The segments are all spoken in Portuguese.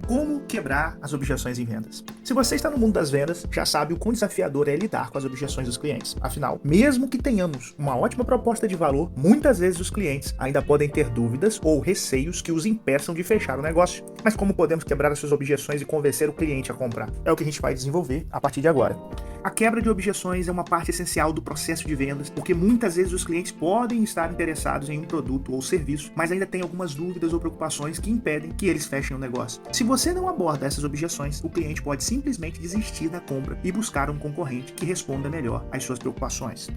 Como quebrar as objeções em vendas? Se você está no mundo das vendas, já sabe o quão desafiador é lidar com as objeções dos clientes. Afinal, mesmo que tenhamos uma ótima proposta de valor, muitas vezes os clientes ainda podem ter dúvidas ou receios que os impeçam de fechar o negócio. Mas como podemos quebrar as suas objeções e convencer o cliente a comprar? É o que a gente vai desenvolver a partir de agora. A quebra de objeções é uma parte essencial do processo de vendas, porque muitas vezes os clientes podem estar interessados em um produto ou serviço, mas ainda têm algumas dúvidas ou preocupações que impedem que eles fechem o negócio. Se você não aborda essas objeções, o cliente pode simplesmente desistir da compra e buscar um concorrente que responda melhor às suas preocupações.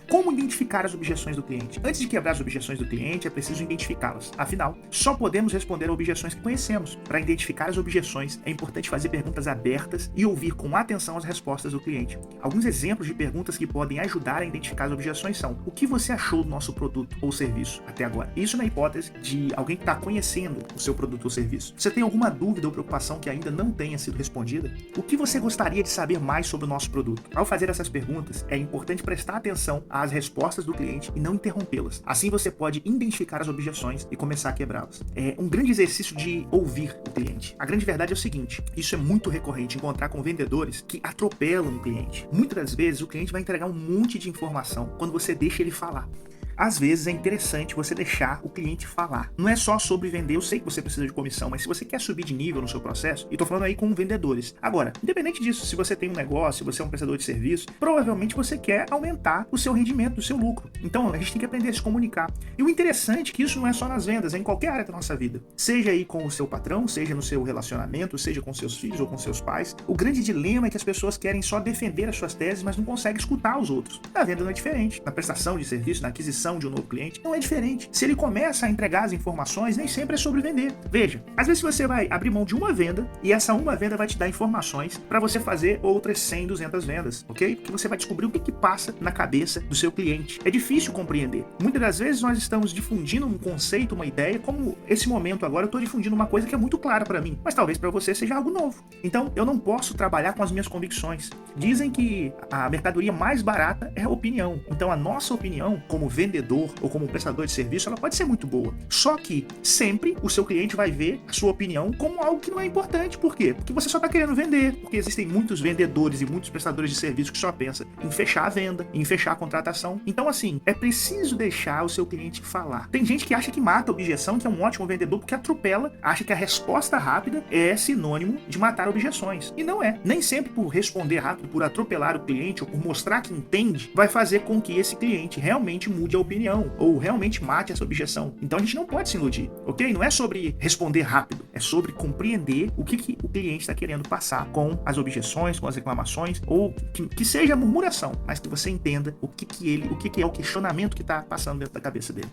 Como identificar as objeções do cliente? Antes de quebrar as objeções do cliente, é preciso identificá-las. Afinal, só podemos responder a objeções que conhecemos. Para identificar as objeções, é importante fazer perguntas abertas e ouvir com atenção as respostas do cliente. Alguns exemplos de perguntas que podem ajudar a identificar as objeções são: o que você achou do nosso produto ou serviço até agora? Isso na hipótese de alguém que está conhecendo o seu produto ou serviço. Você tem alguma dúvida ou preocupação que ainda não tenha sido respondida? O que você gostaria de saber mais sobre o nosso produto? Ao fazer essas perguntas, é importante prestar atenção às respostas do cliente e não interrompê-las. Assim você pode identificar as objeções e começar a quebrá-las. É um grande exercício de ouvir o cliente. A grande verdade é o seguinte: isso é muito recorrente, encontrar com vendedores que atropelam o cliente. Muitas das vezes o cliente vai entregar um monte de informação quando você deixa ele falar. Às vezes é interessante você deixar o cliente falar. Não é só sobre vender, eu sei que você precisa de comissão, mas se você quer subir de nível no seu processo, e tô falando aí com vendedores. Agora, independente disso, se você tem um negócio, se você é um prestador de serviço, provavelmente você quer aumentar o seu rendimento, o seu lucro. Então, a gente tem que aprender a se comunicar. E o interessante é que isso não é só nas vendas, é em qualquer área da nossa vida. Seja aí com o seu patrão, seja no seu relacionamento, seja com seus filhos ou com seus pais. O grande dilema é que as pessoas querem só defender as suas teses, mas não conseguem escutar os outros. Na venda não é diferente. Na prestação de serviço, na aquisição de um novo cliente, não é diferente. Se ele começa a entregar as informações, nem sempre é sobre vender. Veja, às vezes você vai abrir mão de uma venda e essa uma venda vai te dar informações para você fazer outras 100, 200 vendas, ok? Porque você vai descobrir o que passa na cabeça do seu cliente. É difícil compreender. Muitas das vezes nós estamos difundindo um conceito, uma ideia, como esse momento agora eu estou difundindo uma coisa que é muito clara para mim, mas talvez para você seja algo novo. Então, eu não posso trabalhar com as minhas convicções. Dizem que a mercadoria mais barata é a opinião. Então, a nossa opinião, como vendedor ou como prestador de serviço, ela pode ser muito boa. Só que sempre o seu cliente vai ver a sua opinião como algo que não é importante. Por quê? Porque você só está querendo vender. Porque existem muitos vendedores e muitos prestadores de serviço que só pensam em fechar a venda, em fechar a contratação. Então, assim, é preciso deixar o seu cliente falar. Tem gente que acha que mata a objeção, que é um ótimo vendedor porque atropela, acha que a resposta rápida é sinônimo de matar objeções. E não é. Nem sempre por responder rápido, por atropelar o cliente ou por mostrar que entende, vai fazer com que esse cliente realmente mude a opinião ou realmente mate essa objeção. Então a gente não pode se iludir, ok? Não é sobre responder rápido, é sobre compreender o que o cliente está querendo passar com as objeções, com as reclamações, ou que seja murmuração, mas que você entenda o que é o questionamento que está passando dentro da cabeça dele.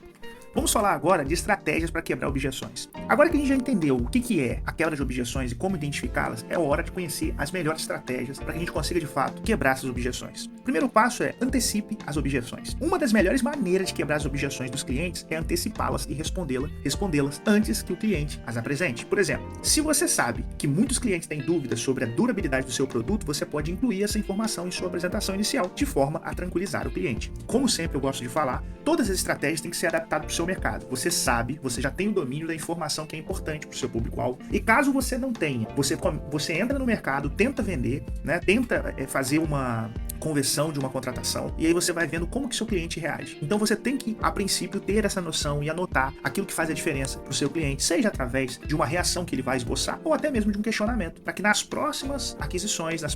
Vamos falar agora de estratégias para quebrar objeções. Agora que a gente já entendeu o que é a quebra de objeções e como identificá-las, é hora de conhecer as melhores estratégias para que a gente consiga, de fato, quebrar essas objeções. O primeiro passo é antecipe as objeções. Uma das melhores maneiras de quebrar as objeções dos clientes é antecipá-las e respondê-las antes que o cliente as apresente. Por exemplo, se você sabe que muitos clientes têm dúvidas sobre a durabilidade do seu produto, você pode incluir essa informação em sua apresentação inicial, de forma a tranquilizar o cliente. Como sempre eu gosto de falar, todas as estratégias têm que ser adaptadas para o seu mercado. Você sabe, você já tem o domínio da informação que é importante para o seu público-alvo. E caso você não tenha, você entra no mercado, tenta vender, né? Tenta fazer uma conversão de uma contratação, e aí você vai vendo como que seu cliente reage. Então você tem que, a princípio, ter essa noção e anotar aquilo que faz a diferença para o seu cliente, seja através de uma reação que ele vai esboçar, ou até mesmo de um questionamento, para que nas próximas aquisições, nas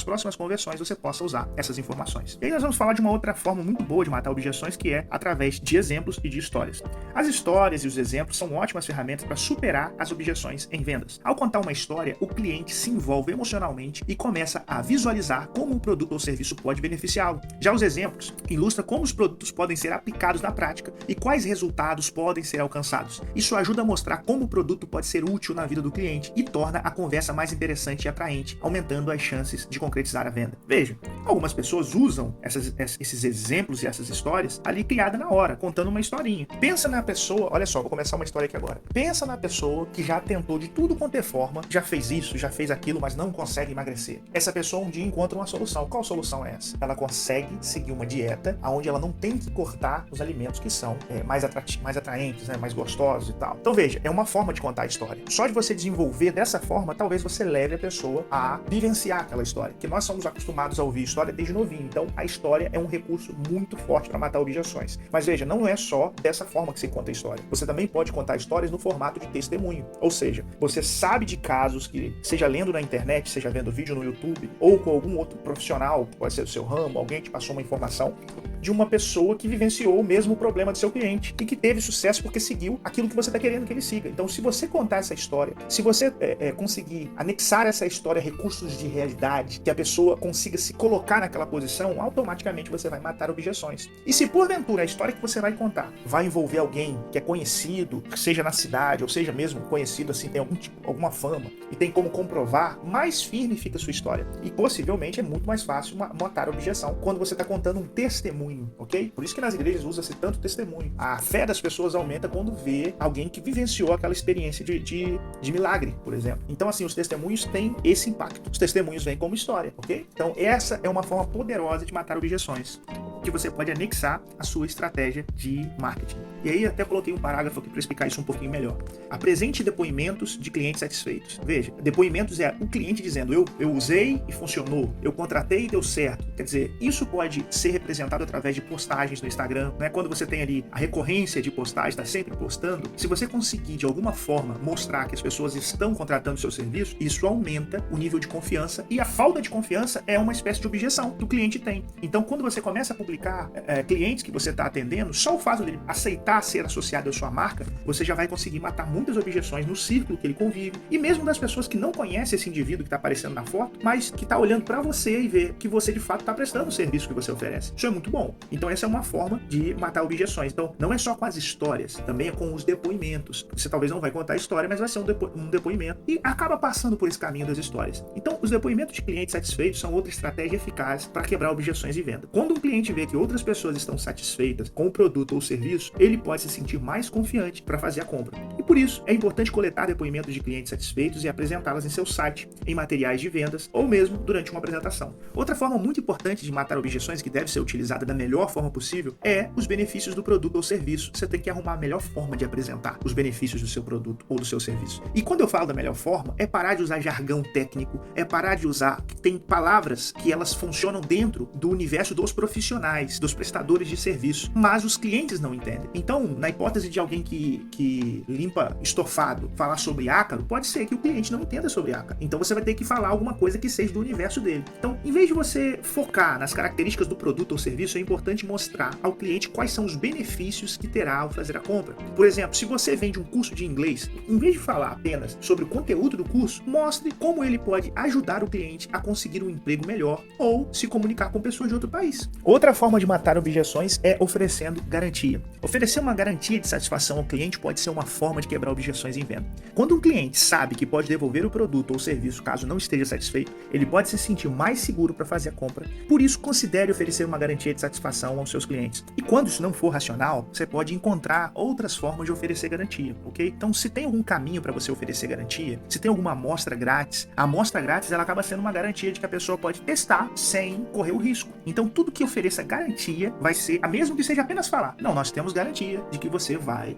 próximas conversões, você possa usar essas informações. E aí nós vamos falar de uma outra forma muito boa de matar objeções, que é através de exemplos e de histórias. As histórias e os exemplos são ótimas ferramentas para superar as objeções em vendas. Ao contar uma história, o cliente se envolve emocionalmente e começa a visualizar como o produto ou serviço pode beneficiá-lo. Já os exemplos ilustram como os produtos podem ser aplicados na prática e quais resultados podem ser alcançados. Isso ajuda a mostrar como o produto pode ser útil na vida do cliente e torna a conversa mais interessante e atraente, aumentando as chances de concretizar a venda. Veja, algumas pessoas usam esses exemplos e essas histórias ali criada na hora, contando uma historinha. Pensa na pessoa, olha só, vou começar uma história aqui agora. Pensa na pessoa que já tentou de tudo quanto é forma, já fez isso, já fez aquilo, mas não consegue emagrecer. Essa pessoa um dia encontra uma solução. Qual solução? solução é essa. Ela consegue seguir uma dieta onde ela não tem que cortar os alimentos que são mais atraentes, né, mais gostosos e tal. Então veja, é uma forma de contar a história. Só de você desenvolver dessa forma, talvez você leve a pessoa a vivenciar aquela história. Que nós somos acostumados a ouvir história desde novinho. Então a história é um recurso muito forte para matar objeções. Mas veja, não é só dessa forma que você conta a história. Você também pode contar histórias no formato de testemunho. Ou seja, você sabe de casos que, seja lendo na internet, seja vendo vídeo no YouTube, ou com algum outro profissional, pode ser do seu ramo, alguém te passou uma informação de uma pessoa que vivenciou o mesmo problema do seu cliente e que teve sucesso porque seguiu aquilo que você está querendo que ele siga. Então, se você contar essa história, se você conseguir anexar essa história a recursos de realidade, que a pessoa consiga se colocar naquela posição, automaticamente você vai matar objeções. E se porventura a história que você vai contar vai envolver alguém que é conhecido, seja na cidade, ou seja mesmo conhecido, assim, tem alguma fama e tem como comprovar, mais firme fica a sua história. E possivelmente é muito mais fácil matar a objeção quando você está contando um testemunho, ok? Por isso que nas igrejas usa-se tanto testemunho. A fé das pessoas aumenta quando vê alguém que vivenciou aquela experiência de milagre, por exemplo. Então, assim, os testemunhos têm esse impacto. Os testemunhos vêm como história, ok? Então, essa é uma forma poderosa de matar objeções, que você pode anexar a sua estratégia de marketing. E aí até coloquei um parágrafo aqui para explicar isso um pouquinho melhor. Apresente depoimentos de clientes satisfeitos. Veja, depoimentos é o cliente dizendo, eu usei e funcionou, eu contratei e deu certo. Quer dizer, isso pode ser representado através de postagens no Instagram, né? Quando você tem ali a recorrência de postagens, está sempre postando, se você conseguir de alguma forma mostrar que as pessoas estão contratando o seu serviço, isso aumenta o nível de confiança, e a falta de confiança é uma espécie de objeção que o cliente tem. Então, quando você começa a publicar clientes que você está atendendo, só o fato dele aceitar ser associado à sua marca, você já vai conseguir matar muitas objeções no círculo que ele convive, e mesmo das pessoas que não conhecem esse indivíduo que está aparecendo na foto, mas que está olhando para você e vê que você de fato está prestando o serviço que você oferece. Isso é muito bom. Então essa é uma forma de matar objeções. Então não é só com as histórias, também é com os depoimentos. Você talvez não vai contar a história, mas vai ser um depoimento e acaba passando por esse caminho das histórias. Então os depoimentos de clientes satisfeitos são outra estratégia eficaz para quebrar objeções de venda. Quando um cliente vê que outras pessoas estão satisfeitas com o produto ou serviço, ele pode se sentir mais confiante para fazer a compra. E por isso, é importante coletar depoimentos de clientes satisfeitos e apresentá-las em seu site, em materiais de vendas ou mesmo durante uma apresentação. Outra forma muito importante de matar objeções, que deve ser utilizada da melhor forma possível, é os benefícios do produto ou serviço. Você tem que arrumar a melhor forma de apresentar os benefícios do seu produto ou do seu serviço. E quando eu falo da melhor forma, é parar de usar jargão técnico, é parar de usar que tem palavras que elas funcionam dentro do universo dos profissionais, dos prestadores de serviço, mas os clientes não entendem. Então, na hipótese de alguém que limpa estofado falar sobre ácaro, pode ser que o cliente não entenda sobre ácaro. Então você vai ter que falar alguma coisa que seja do universo dele. Então, em vez de você focar nas características do produto ou serviço, é importante mostrar ao cliente quais são os benefícios que terá ao fazer a compra. Por exemplo, se você vende um curso de inglês, em vez de falar apenas sobre o conteúdo do curso, mostre como ele pode ajudar o cliente a conseguir um emprego melhor ou se comunicar com pessoas de outro país. Outra forma de matar objeções é oferecendo garantia. Oferecer uma garantia de satisfação ao cliente pode ser uma forma de quebrar objeções em venda. Quando um cliente sabe que pode devolver o produto ou serviço caso não esteja satisfeito, ele pode se sentir mais seguro para fazer a compra. Por isso, considere oferecer uma garantia de satisfação aos seus clientes. E quando isso não for racional, você pode encontrar outras formas de oferecer garantia, ok? Então, se tem algum caminho para você oferecer garantia, se tem alguma amostra grátis, a amostra grátis ela acaba sendo uma garantia de que a pessoa pode testar sem correr o risco. Então, tudo que ofereça garantia vai ser, mesmo que seja apenas falar, não, nós temos garantia de que você vai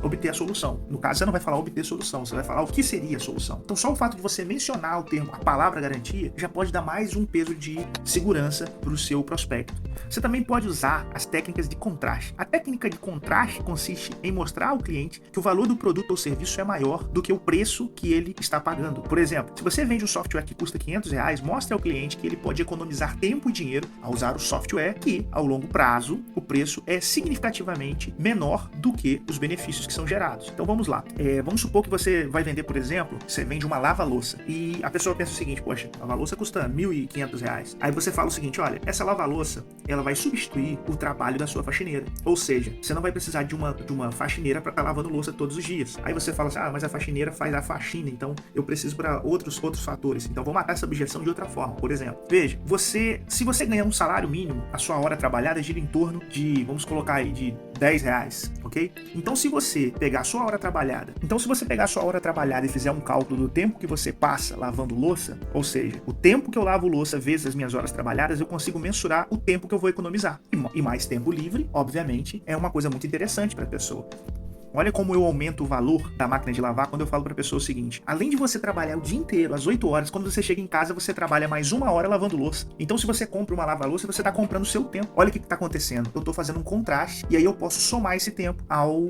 obter a solução. No caso, você não vai falar obter solução, você vai falar o que seria a solução. Então, só o fato de você mencionar o termo, a palavra garantia, já pode dar mais um peso de segurança para o seu prospecto. Você também pode usar as técnicas de contraste. A técnica de contraste consiste em mostrar ao cliente que o valor do produto ou serviço é maior do que o preço que ele está pagando. Por exemplo, se você vende um software que custa R$500, mostre ao cliente que ele pode economizar tempo e dinheiro ao usar o software e, ao longo prazo, o preço é significativamente menor do que os benefícios que são gerados. Então vamos lá. Vamos supor que você vai vender, por exemplo, você vende uma lava-louça e a pessoa pensa o seguinte, poxa, a lava-louça custa R$1.500. Aí você fala o seguinte, olha, essa lava-louça, ela vai substituir o trabalho da sua faxineira. Ou seja, você não vai precisar de uma faxineira para estar lavando louça todos os dias. Aí você fala assim, mas a faxineira faz a faxina, então eu preciso para outros fatores. Então vou matar essa objeção de outra forma. Por exemplo, veja, se você ganhar um salário mínimo, a sua hora trabalhada gira em torno de, vamos colocar aí, de R$10, ok? Então se você pegar a sua hora trabalhada, e fizer um cálculo do tempo que você passa lavando louça, ou seja, o tempo que eu lavo louça vezes as minhas horas trabalhadas, eu consigo mensurar o tempo que eu vou economizar. E mais tempo livre, obviamente, é uma coisa muito interessante para a pessoa. Olha como eu aumento o valor da máquina de lavar quando eu falo para a pessoa o seguinte: além de você trabalhar o dia inteiro, às 8 horas, quando você chega em casa, você trabalha mais 1 hora lavando louça. Então, se você compra uma lava-louça, você está comprando o seu tempo. Olha o que está acontecendo. Eu estou fazendo um contraste e aí eu posso somar esse tempo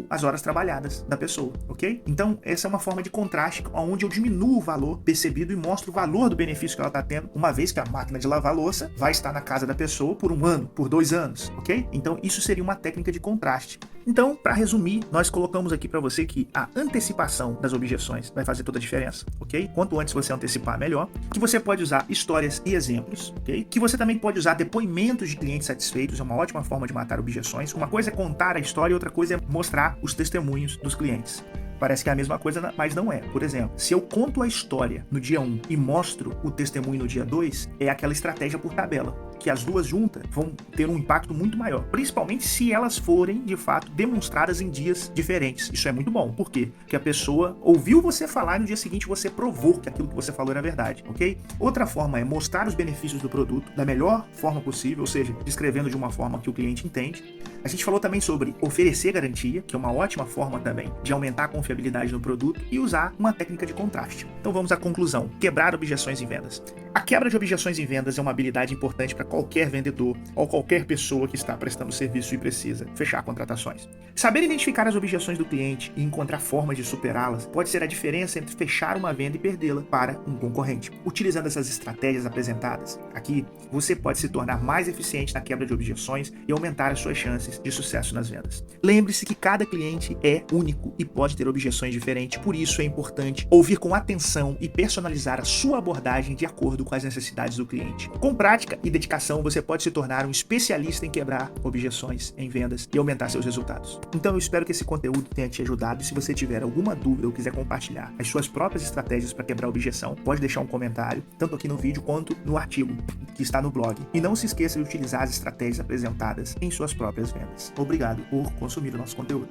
às horas trabalhadas da pessoa, ok? Então, essa é uma forma de contraste onde eu diminuo o valor percebido e mostro o valor do benefício que ela está tendo, uma vez que a máquina de lavar louça vai estar na casa da pessoa por 1 ano, por 2 anos, ok? Então, isso seria uma técnica de contraste. Então, para resumir, nós colocamos aqui para você que a antecipação das objeções vai fazer toda a diferença, ok? Quanto antes você antecipar, melhor. Que você pode usar histórias e exemplos, ok? Que você também pode usar depoimentos de clientes satisfeitos, é uma ótima forma de matar objeções. Uma coisa é contar a história e outra coisa é mostrar os testemunhos dos clientes. Parece que é a mesma coisa, mas não é. Por exemplo, se eu conto a história no dia 1 e mostro o testemunho no dia 2, é aquela estratégia por tabela, que as duas juntas vão ter um impacto muito maior, principalmente se elas forem, de fato, demonstradas em dias diferentes. Isso é muito bom. Por quê? Porque a pessoa ouviu você falar e no dia seguinte você provou que aquilo que você falou era verdade, ok? Outra forma é mostrar os benefícios do produto da melhor forma possível, ou seja, descrevendo de uma forma que o cliente entende. A gente falou também sobre oferecer garantia, que é uma ótima forma também de aumentar a confiabilidade no produto, e usar uma técnica de contraste. Então vamos à conclusão: quebrar objeções em vendas. A quebra de objeções em vendas é uma habilidade importante para qualquer vendedor ou qualquer pessoa que está prestando serviço e precisa fechar contratações. Saber identificar as objeções do cliente e encontrar formas de superá-las pode ser a diferença entre fechar uma venda e perdê-la para um concorrente. Utilizando essas estratégias apresentadas aqui, você pode se tornar mais eficiente na quebra de objeções e aumentar as suas chances de sucesso nas vendas. Lembre-se que cada cliente é único e pode ter objeções diferentes, por isso é importante ouvir com atenção e personalizar a sua abordagem de acordo com as necessidades do cliente. Com prática e dedicação, você pode se tornar um especialista em quebrar objeções em vendas e aumentar seus resultados. Então eu espero que esse conteúdo tenha te ajudado, e se você tiver alguma dúvida ou quiser compartilhar as suas próprias estratégias para quebrar objeção, pode deixar um comentário, tanto aqui no vídeo quanto no artigo que está no blog. E não se esqueça de utilizar as estratégias apresentadas em suas próprias vendas. Obrigado por consumir o nosso conteúdo.